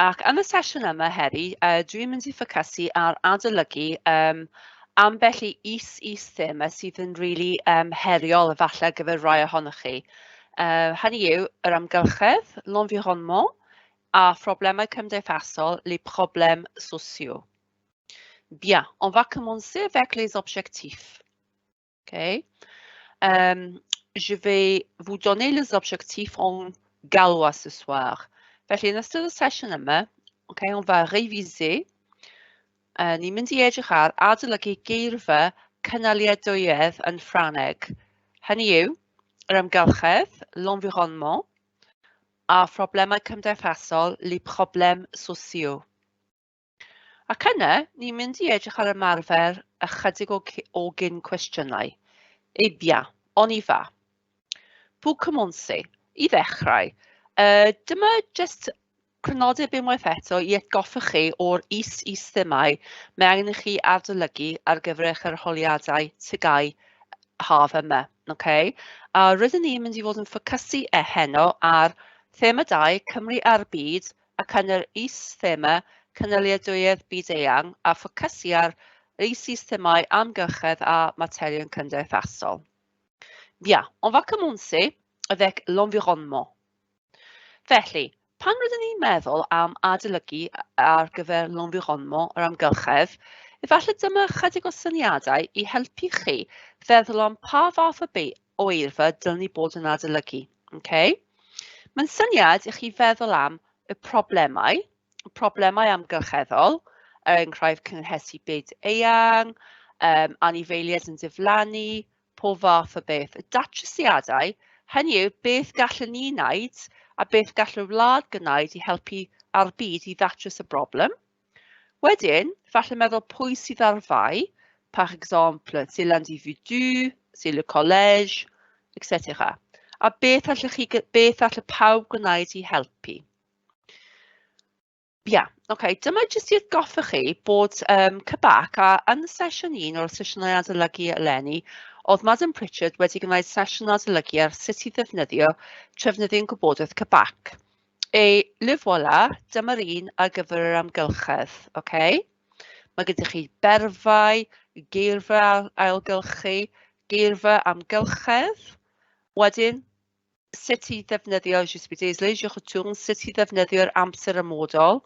Ac yn y sesiwn yma heddi, dwi'n mynd i ffocysu ar adolygu ambell i is-thema sydd yn rili heriol efallai gyfer rai ohonoch chi. Hynny yw, yr amgylchedd, l'environnement, a Problemau cymdeithasol, les problèmes sociaux. Bien, on va commencer avec les objectifs. Okay. Je vais vous donner les objectifs en gallois ce soir. Felly, yn ystod y sesiwn yma, okay, on va réviser. Ni'n mynd i edrych ar adolygu geirfa cynaliadwyedd yn Ffrangeg. Hynny yw, yr amgylchedd, l'environnement, a Problemau cymdeithasol, les problèmes sociaux. Ac yna, ni'n mynd i edrych ar ymarfer ychydig o gyn cwestiynau. Eh bien, on y va. Pour commencer, i ddechrau, dyma just crynodeb unwaith eto i atgoffa chi o'r is-themau mae angen i chi adolygu ar gyfer eich arholiadau TGAU haf yma. Okay? A rydyn ni'n mynd i fod yn ffocysu heno ar thema 2, Cymru a'r byd, ac yn yr is-thema cynaliadwyedd byd-eang a ffocysu ar is-themau amgylchedd a materion cymdeithasol. Bien, on va commencer avec l'environnement. Felly, pan rydyn ni'n meddwl am adolygu ar gyfer l'environnement yr amgylchedd, efallai dyma chydig o syniadau i helpu chi feddwl am pa fath o eirfa dylwn ni bod yn adolygu. Okay? Mae'n syniad i chi feddwl am y problemau amgylcheddol, enghraifft cynhesu byd-eang, anifeiliaid yn diflannu, pob fath o beth. Y datrysiadau, hynny yw beth gallwn ni wneud a beth gall'r wlad gwneud i helpu ar byd i ddatrys y broblem. Wedyn, falle meddwl pwy sydd ar fai, par exemple, c'est l'individu, c'est le collège, etc. A beth allai pawb gwneud i helpu. Bien, okay, dyma jyst i atgoffa chi bod cybac a yn sesiwn 1 o'r sesiynau adolygu eleni, oedd Madam Pritchard wedi gwneud sesiwn adolygu ar sut i ddefnyddio trefnyddion gwybodaeth cybac. Le voilà, dyma'r un ar gyfer yr amgylchedd. Okay? Mae gyda chi berfau, geirfa ailgylchu, geirfa amgylchedd. Wedyn, sut i ddefnyddio, sut i ddefnyddio'r amser ymodol,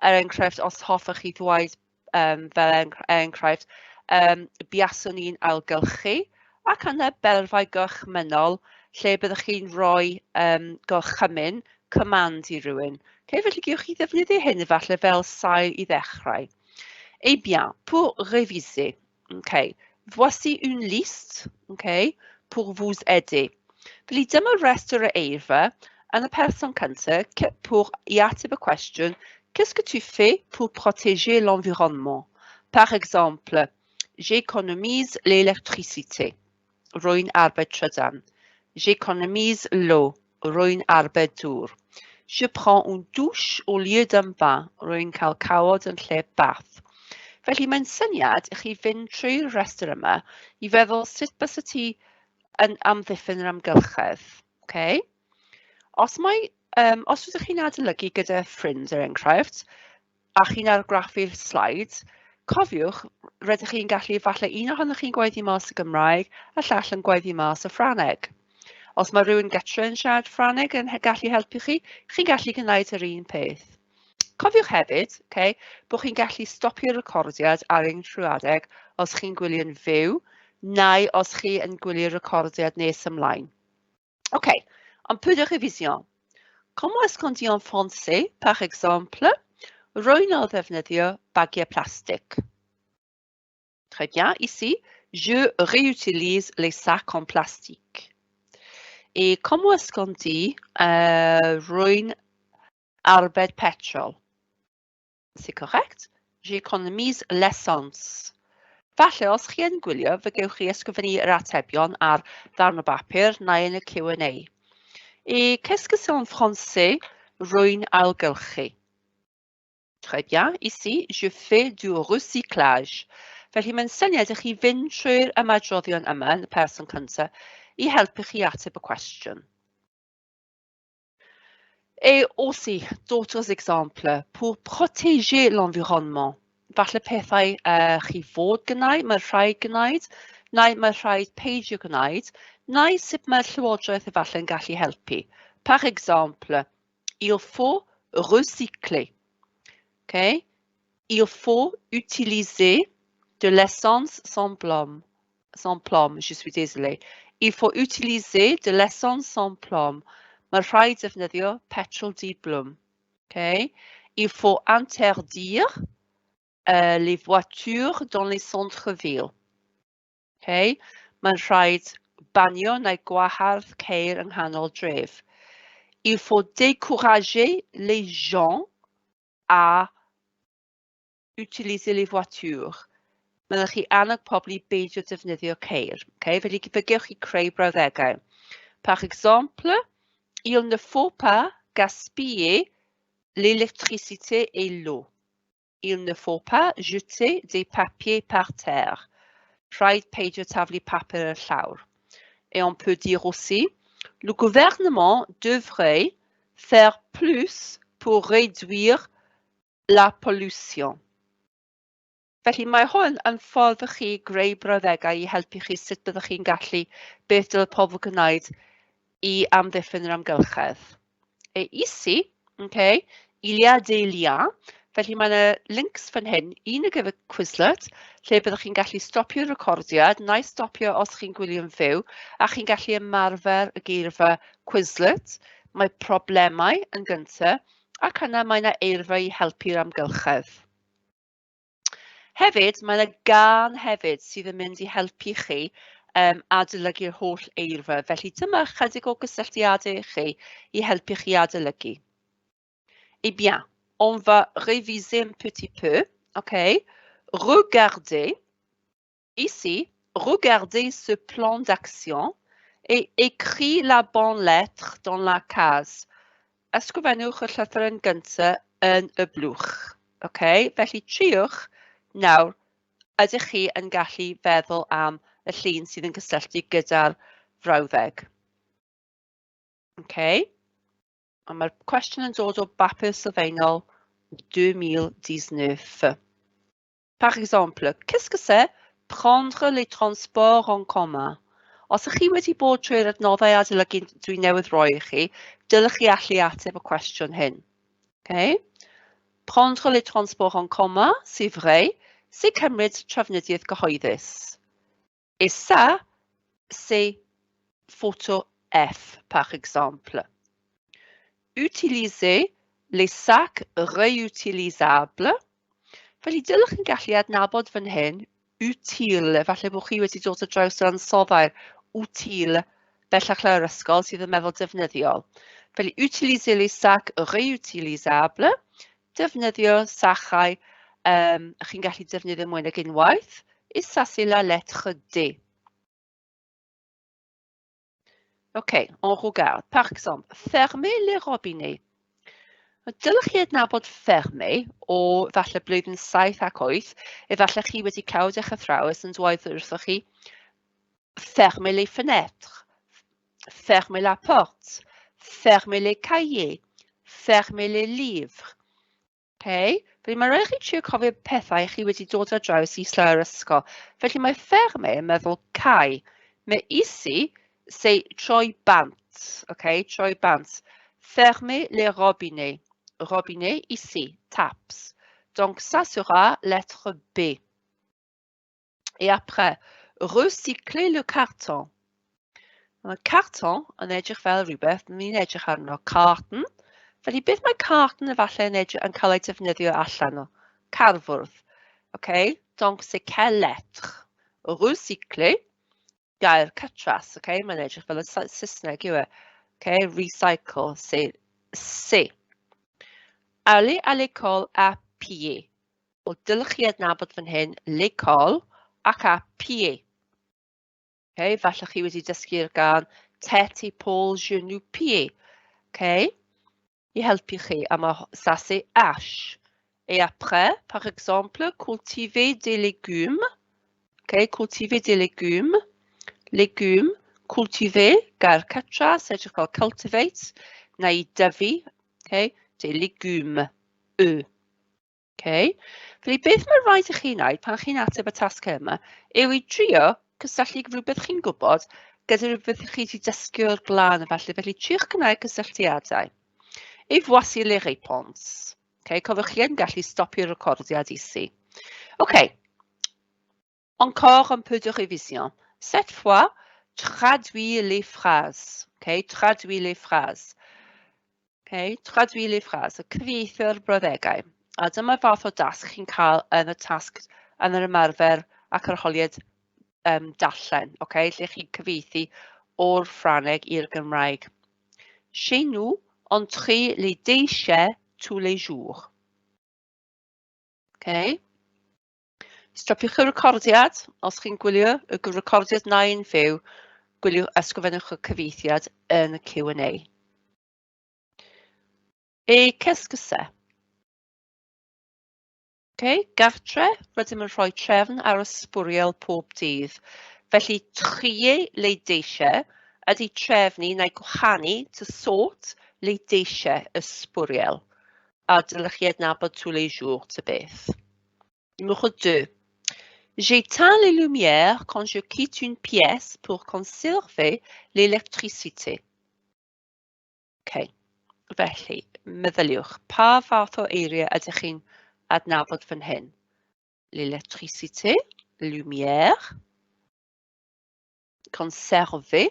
enghraifft os hoffech chi ddweud fel enghraifft, buaswn ni'n ailgylchu, ac yna berfau gorchmynol lle byddwch chi'n rhoi gorchymyn, command i rywun. Okay, felly gewch chi ddefnyddio hyn efallai fel sail i ddechrau. Eh bien, pour réviser, okay, voici une liste, okay, pour vous aider. Felly dyma restr o eirfa yn y person cyntaf pour y ateb y cwestiwn, qu'est-ce que tu fais pour protéger l'environnement? Par exemple, j'économise l'électricité. Rwy'n arbed trydan. J'économise l'eau. Rwy'n arbed dŵr. Je prends une douche au lieu d'un bain. Rwy'n cael cawod yn lle bath. Felly mae'n syniad i chi fynd trwy'r restr yma i feddwl sut bys ti yn amddiffyn yr amgylchedd. Okay? Os rydych chi'n adolygu gyda ffrind yr enghraifft, a chi'n argraffu'r slides, cofiwch, rydych chi'n gallu falle un ohonoch chi'n gweithio mas y Gymraeg a llall yn gweithio mas y Ffrangeg. Os mae rhywun gytre yn siarad Ffrangeg yn gallu helpu chi, chi'n gallu gwneud yr un peth. Cofiwch hefyd, okay, bod chi'n gallu stopio'r recordiad ar ein trwyadeg os chi'n gwylio'n fyw, neu os chi yn gwylio'r recordiad nes ymlaen. Ok, un peu de révision. Comment est-ce qu'on dit en français, par exemple, rwy'n o ddefnyddio bagiau plastig? Très bien, ici, je réutilise les sacs en plastique. Et comment est-ce qu'on dit rwy'n arbed petrol? C'est correct? J'économise l'essence. Falle, os chi yn gwylio, fe gewch chi ysgrifennu yr atebion ar ddarn o bapur neu yn y Q&A. Et qu'est-ce que c'est en français rwy'n ailgylchu? Très bien, ici, je fais du recyclage. Felly mae'n syniad i chi fynd trwy'r ymadroddion yma yn y person cyntaf i helpu chi ateb y cwestiwn. Et aussi, d'autres exemples pour protéger l'environnement. Falle pethau chi fod gwneud, mae rhaid gwneud, neu mae rhaid peidio gwneud, neu sut mae'r llywodraeth efallai'n gallu helpu. Par exemple, il faut recycler. Okay? Il faut utiliser de l'essence sans plomb. Sans plomb, je suis désolée. Il faut utiliser de l'essence sans plomb. Mae rhaid defnyddio petrol di-blwm. Okay? Il faut interdire les voitures dans les centres-villes. Okay? Mae'n rhaid banio neu gwahardd ceir yng nghanol dref. Il faut décourager les gens à utiliser les voitures. Mae'n chi annog pobl i beidio defnyddio ceir. Okay? Felly gyfygwch chi creu brawddegau. Par exemple, il ne faut pas gaspiller l'électricité et l'eau. Il ne faut pas jeter des papiers par terre. Rhaid peidio taflu papur ar llawr. Et on peut dire aussi, le gouvernement devrait faire plus pour réduire la pollution. Felly mae hwn yn ffordd i chi greu brawddegau i helpu chi sut byddwch chi'n gallu beth dylai pobl gwneud i amddiffyn yr amgylchedd. Et ici, okay, il y a des liens. Felly mae yna links fan hyn, un ar gyfer Quizlet, lle byddwch chi'n gallu stopio'r recordiad, neu stopio os chi'n gwylio'n fyw, a chi'n gallu ymarfer y geirfa Quizlet. Mae problemau yn gyntaf, ac yna mae yna eirfa i helpu'r amgylchedd. Hefyd, mae yna gan hefyd sydd yn mynd i helpu chi adolygu'r holl eirfa. Felly dyma chydig o gysylltiadau i chi i helpu chi adolygu. Eh bien, on va réviser un petit peu. Okay? Regardez ici, regardez ce plan d'action et écris la bonne lettre dans la case. Ysgrifennwch y llythyr yn gyntaf yn y blwch. Okay? Felly triwch nawr, ydych chi yn gallu feddwl am y llun sydd yn cysylltu gyda'r frawddeg. Okay? A mae'r cwestiwn yn dod o bapur sylfaenol 2019. Par exemple, qu'est-ce que c'est prendre les transports en commun? Os ych chi wedi bod trwy'r adnoddau adolygu dwi newydd roi i chi, dylech chi allu ateb y cwestiwn hyn. Okay? Prendre les transports en commun, c'est vrai, c'est cymryd trafnidiaeth gyhoeddus. Et ça, c'est photo F, par exemple. Utiliser les sacs réutilisables. Felly dylech chi'n gallu adnabod fan hyn, utile, falle bod chi wedi dod o draws yr ansoddair, utile, bellach lawr ysgol sydd yn meddwl defnyddiol. Felly utiliser les sacs réutilisables, defnyddio sachau chi'n gallu defnyddio mwy nag unwaith, et ça c'est la lettre D. Ok, on regarde. Par exemple, fermer les robinets. Dylech chi adnabod fermer o falle blwyddyn 7 ac 8, efallai chi wedi clywed eich athrawes yn dweud wrthoch chi fermer les fenêtres, fermer la porte, fermer les cahiers, fermer les livres. Okay? Felly mae rhaid chi trio cofio pethau chi wedi dod ar draws i slau'r ysgol. Felly mae fermer yn meddwl cau. Mais ici, c'est troi bant. Okay? Troi bant. Fermer les robinets. Robinet ici, taps. Donc ça sera lettre B. Et après, recycler le carton. Le carton yn edrych fel rhywbeth, ni'n edrych arno carton. Felly beth mae carton efallai yn cael ei defnyddio allan o? Carfwrdd. Okay? Donc c'est quelle lettre? Recycler, gair cytras. Okay? Mae'n edrych fel y Saesneg yw e. Okay? Recycle, c'est C. Aller à l'école à pied. O dylech chi adnabod fan hyn, l'école ac à pied. Okay, falle chi wedi dysgu'r gan tête, épaule, genou, pied. Okay, i helpu chi, a mae ça c'est H. Et après, par exemple, cultiver des légumes. Okay, cultiver des légumes. Légumes, cultiver, gair cytras, edrych fel cultivate, neu dyfu, Okay? Des légumes, eux. Okay? Felly beth mae rhaid i chi wneud pan chi'n ateb y tasg yma yw i trio cysylltu rhywbeth chi'n gwybod gyda rhywbeth chi wedi dysgu o'r blaen felly triwch gwneud cysylltiadau. Et voici les réponses. Okay? Cofiwch chi yn gallu stopio'r recordiad ici. Okay. Encore un peu de révision. Cette fois, traduis les phrases. Okay? Traduis les phrases. Okay? Traduis les phrases. Cyfieithu'r brawddegau. A dyma fath o dasg chi'n cael yn y tasg yn yr ymarfer ac arholiad darllen. Okay? Lle chi'n cyfieithu o'r Ffrangeg i'r Gymraeg. Chez nous, on trie les déchets tous les jours. Okay? Stopiwch y recordiad, os chi'n gwylio y recordiad na un fyw, ysgrifennwch y cyfieithiad yn y Q&A. Et qu'est-ce que c'est? Okay? Gartre, rydym yn rhoi trefn ar ysbwriel pob dydd. Felly, trier les déchets ydy trefnu neu gwahanu to sort les déchets ysbwriel. A dylech chi adnabod tous les jours ta beth. Numéro 2. J'éteins les lumières quand je quitte une pièce pour conserver l'électricité. Okay. Felly, meddyliwch, pa fath o eiriau ydych chi'n adnabod fan hyn? L'électricité, lumière, conserver.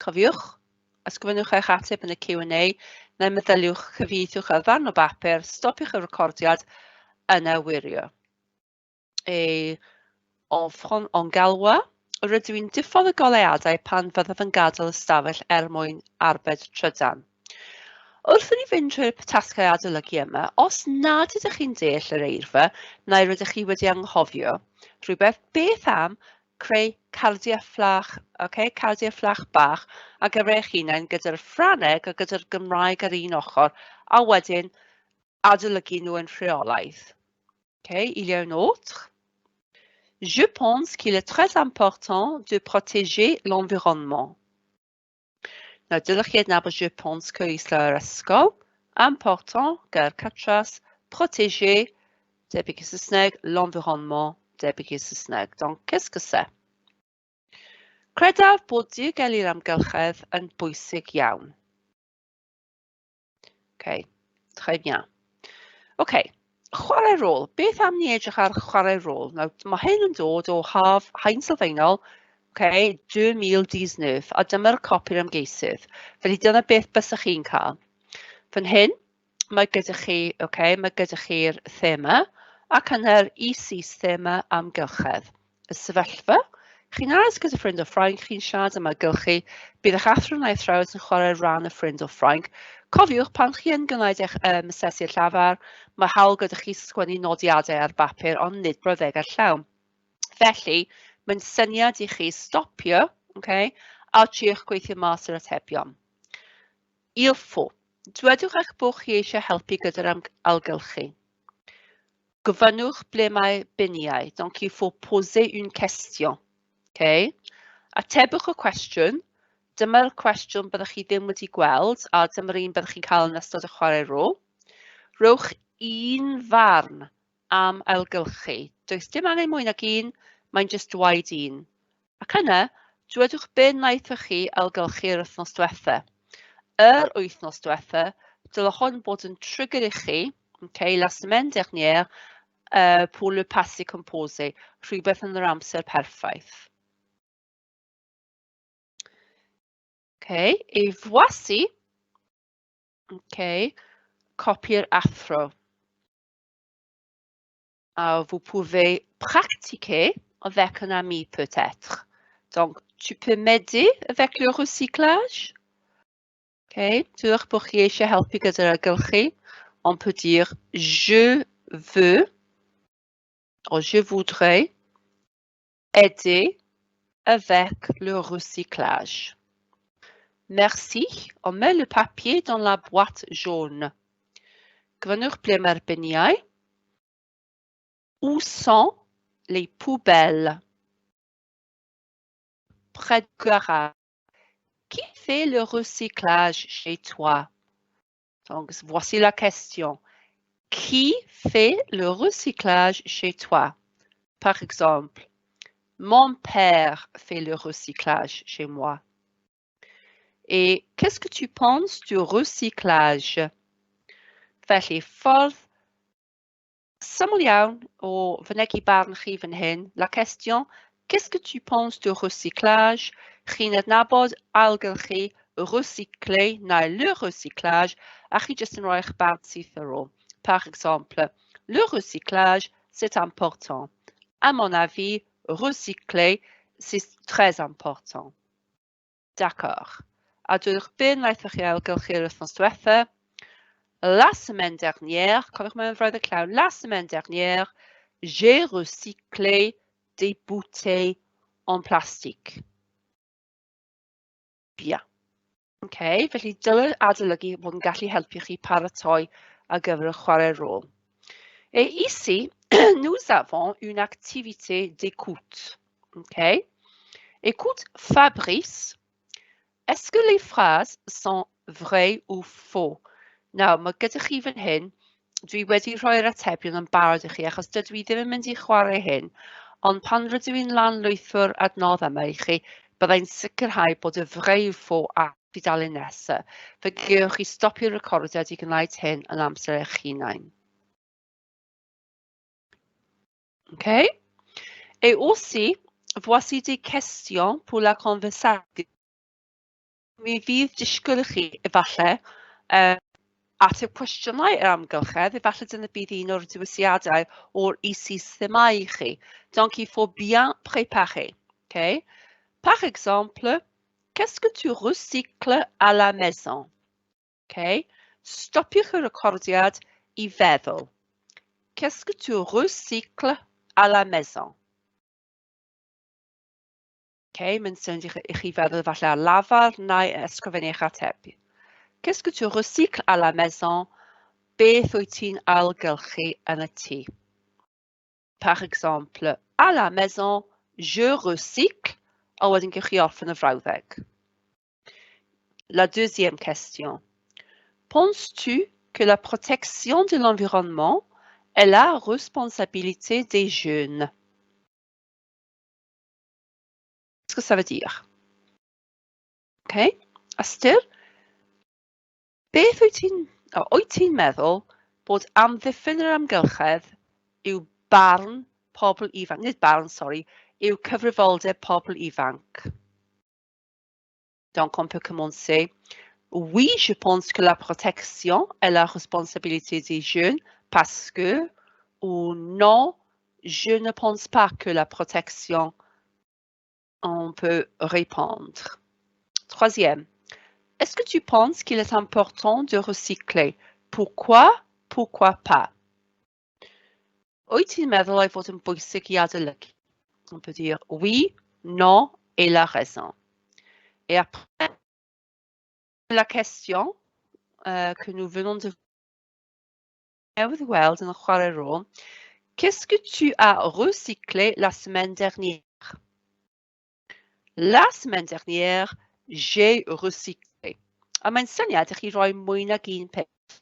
Cofiwch, ysgrifennwch eich ateb yn y Q&A, neu meddyliwch, cyfieithwch ar ddarn o bapur, stopiwch y recordiad yna wirio. En galwa, rydw i'n diffodd y goleuadau pan fyddaf yn gadael y stafell mwyn arbed trydan. Wrth i ni fynd trwy'r tasgau adolygu yma, os nad ydych chi'n deall yr eirfa, neu rydych chi wedi anghofio, rhywbeth beth am creu cardiau fflach, cardiau fflach bach a gyfer eich hunain gyda'r Ffrangeg a gyda'r Gymraeg ar un ochr, a wedyn adolygu nhw yn rheolaidd. Il y a une autre. Je pense qu'il est très important de protéger l'environnement. Nawr, dylech chi adnabod je pense cymysg yr ysgol. Important, gair catras, protéger, debyg i Saesneg, l'environnement, debyg i Saesneg. Donc, qu'est-ce que c'est? Credaf bod diogelu'r amgylchedd yn bwysig iawn. Okay, très bien. Okay. Chwarae rôl. Beth am ni edrych ar chwarae rôl? Nawr, mae hyn yn dod o haf hain sylfaenol 2019 a dyma'r copi'r ymgeisydd. Felly dyna beth bysach chi'n cael. Fan hyn, mae gyda chi'r thema ac yna'r is thema amgylchedd. Y sefyllfa, chi'n aros gyda ffrind o Ffrainc, chi'n siarad am amgylchu, bydd eich athro neu athrawes yn chwarae ran y ffrind o Ffrainc. Cofiwch, pan chi yn gwneud eich asesiad llafar, mae hawl gyda chi sgwennu nodiadau ar bapur, ond nid brawddegau llawn. Felly, mae'n syniad i chi stopio, a triwch gweithio mas yr atebion. Il faut. Dwedwch eich bod chi eisiau helpu gyda'r amgylchu. Gofynnwch ble mae biniau, donc il faut poser une question. Atebwch y cwestiwn. Dyma'r cwestiwn byddwch chi ddim wedi gweld, a dyma'r un byddwch chi'n cael yn ystod y chwarae rôl. Rhowch un farn am ailgylchu. Does dim angen mwy nag un, mae'n jyst dwaid un. Ac yna, dwedwch be wnaethoch chi ailgylchu'r wythnos diwetha. Yr wythnos diwetha, dylai hwn bod yn trigger i chi, la semaine dernière, pour le passé composé, rhywbeth yn yr amser perffaith. Et voici, copier athro. Vous pouvez pratiquer avec un ami peut-être. Donc, tu peux m'aider avec le recyclage? Dwch bod chi eisiau helpu gyda'r ailgylchu. On peut dire je veux, ou je voudrais aider avec le recyclage. Merci, on met le papier dans la boîte jaune. Gofynnwch ble mae'r biniau. Où sont les poubelles? Près du garage. Qui fait le recyclage chez toi? Donc, voici la question. Qui fait le recyclage chez toi? Par exemple, mon père fait le recyclage chez moi. Et qu'est-ce que tu penses du recyclage? Felly, ffordd syml iawn o fynegu barn chi fan hyn. La question, qu'est-ce que tu penses du recyclage? Chi'n adnabod ailgylchu recycler neu le recyclage a chi jyst yn rhoi eich barn syth ar ôl. Par exemple, le recyclage, c'est important. À mon avis, recycler, c'est très important. D'accord. A dwi'n bin wnaethoch chi ailgylchu'r wythnos diwethaf. La semaine dernière, la semaine dernière, j'ai recyclé des bouteilles en plastique. Bien. Okay, felly dylai adolygu bod yn gallu helpu chi paratoi ar gyfer y chwarae rôl. Et ici, nous avons une activité d'écoute. Okay. Écoute Fabrice. Est-ce que les phrases sont vraies ou faux? Nawr, mae gyda chi fan hyn, dwi wedi rhoi'r atebion yn barod i chi, achos dydw i ddim yn mynd i chwarae hyn, ond pan rydw i'n lanlwytho'r adnodd yma i chi, byddai'n sicrhau bod y freu ffo a fidalen nesaf. Fe gewch chi stopio'r recordiad i gwneud hyn yn amser eich hunain. Okay? Et aussi, voici des questions pour la conversation. Mi fydd disgwyl i chi, efallai, ateb cwestiynau yr amgylchedd, efallai dyna bydd un o'r diwysiadau o'r themau i chi. Donc, il faut bien préparer. Okay? Par exemple, qu'est-ce que tu recycles à la maison? Okay? Stopiwch y recordiad i feddwl. Qu'est-ce que tu recycles à la maison? Okay, mae'n synd i chi feddwl falle ar lafar neu ysgrifennu eich ateb. Qu'est-ce que tu recycles à la maison? Beth wyt ti'n ailgylchu yn y tŷ? Par exemple, à la maison, je recycle, a wedyn gewch chi orffen y frawddeg. La deuxième question. Penses-tu que la protection de l'environnement est la responsabilité des jeunes? Qu'est-ce que ça veut dire? Okay. Ystyr, beth wyt ti'n meddwl bod amddiffyn yr amgylchedd yw barn pobl ifanc, nid barn, sorry, yw cyfrifoldeb pobl ifanc? Donc, on peut commencer. Oui, je pense que la protection est la responsabilité des jeunes parce que, ou non, je ne pense pas que la protection, on peut répondre. Troisième, est-ce que tu penses qu'il est important de recycler? Pourquoi? Pourquoi pas? Wyt ti'n meddwl ei fod yn bwysig i adolygu? On peut dire oui, non et la raison. Et après, la question que nous venons de weld yn y chwarae rôl, qu'est-ce que tu as recyclé la semaine dernière? La semaine dernière, j'ai recyclé. A mae'n syniad i chi roi mwy nag un peth.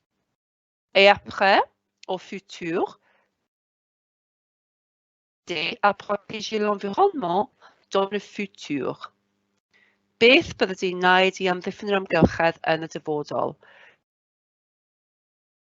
Et après, au futur, à protéger l'environnement dans le futur. Beth byddai di'n wneud i amddiffyn yr amgylchedd yn y dyfodol?